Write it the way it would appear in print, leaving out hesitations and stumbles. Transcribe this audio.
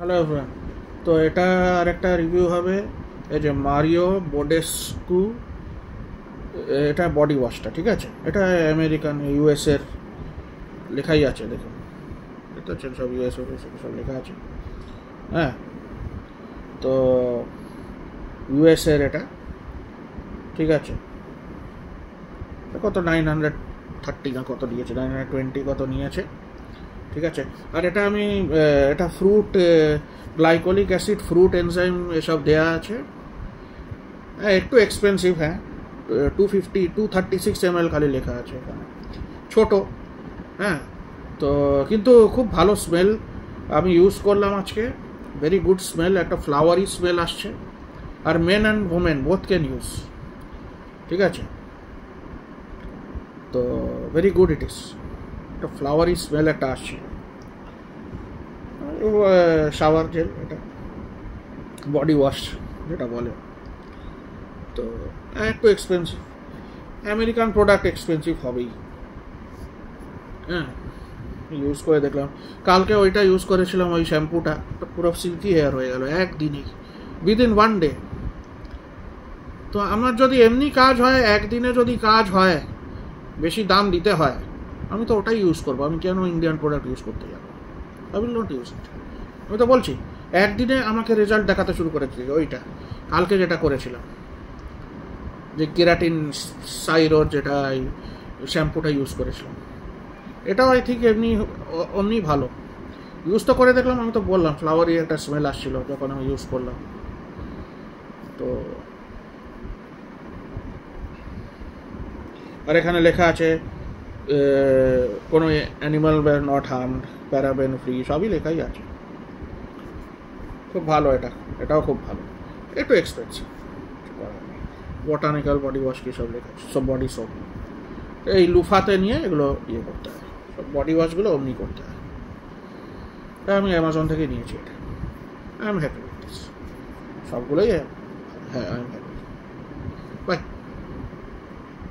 Hello everyone, তো এটা আরেকটা রিভিউ হবে। এই যে মারিও বোডেস্কু, এটা বডি ওয়াশটা, ঠিক আছে? এটা আমেরিকান ইউএসের লেখাই আছে, দেখুন দেখতে পাচ্ছেন সব ইউএস সব লেখা আছে। হ্যাঁ, তো ইউএসের এটা, ঠিক আছে? কত 930 না কত নিয়েছে, 920 কত নিয়েছে, ঠিক আছে? আর এটা আমি এটা fruit glycolic acid, fruit enzyme এসব দেয়া আছে। হ্যাঁ, একটু এক্সপেন্সিভ, হ্যাঁ। 236 ml খালি লেখা আছে এখানে, ছোট। হ্যাঁ, তো কিন্তু খুব ভালো স্মেল। আমি ইউজ করলাম আজকে, ভেরি গুড স্মেল, একটা ফ্লাওয়ারি স্মেল আসছে। আর men and women both can use, ঠিক আছে? তো ভেরি গুড ইট ইস, একটা ফ্লাওয়ারি স্মেল একটা আসছে। শাওয়ার জেল, এটা বডি ওয়াশ যেটা বলে। তো একটু এক্সপেন্সিভ, আমেরিকান প্রোডাক্ট এক্সপেন্সিভ হবেই। হ্যাঁ, ইউজ করে দেখলাম, কালকে ওইটা ইউজ করেছিলাম, ওই শ্যাম্পুটা, পুরো সিল্কি হেয়ার হয়ে গেল একদিনই, উইদিন 1 day। তো আমার যদি এমনি কাজ হয়, একদিনে যদি কাজ হয়, বেশি দাম দিতে হয়, আমি তো ওটাই ইউজ করবো। আমি কেন ইন্ডিয়ান প্রোডাক্ট ইউজ করতে যাবো? I will not use it. আমি তো বলছি, একদিনে আমাকে রেজাল্ট দেখাতে শুরু করেছি। ওইটা কালকে যেটা করেছিলাম, যে কেরাটিন সাইরোর যেটা শ্যাম্পুটা ইউজ করেছিলাম, এটাও আই থিঙ্ক এমনি ভালো। ইউজ তো করে দেখলাম, আমি তো বললাম ফ্লাওয়ারি একটা স্মেল আসছিল যখন আমি ইউজ করলাম। তো আর এখানে লেখা আছে কোনো animal wire not harmed, paraben free, সবই লেখাই আছে। খুব ভালো এটা, এটাও খুব ভালো, একটু এক্সপেন্সিভ। বোটানিক্যাল বডি ওয়াশ কি সব লেখা আছে, সব বডি সোপ। এই লুফাতে নিয়ে এগুলো ইয়ে করতে হয়, সব বডি ওয়াশগুলো অমনি করতে হয়। আমি অ্যামাজন থেকে নিয়েছি এটা, I am happy with this, সবগুলোই। হ্যাঁ, আই এম হ্যাপি। বাই।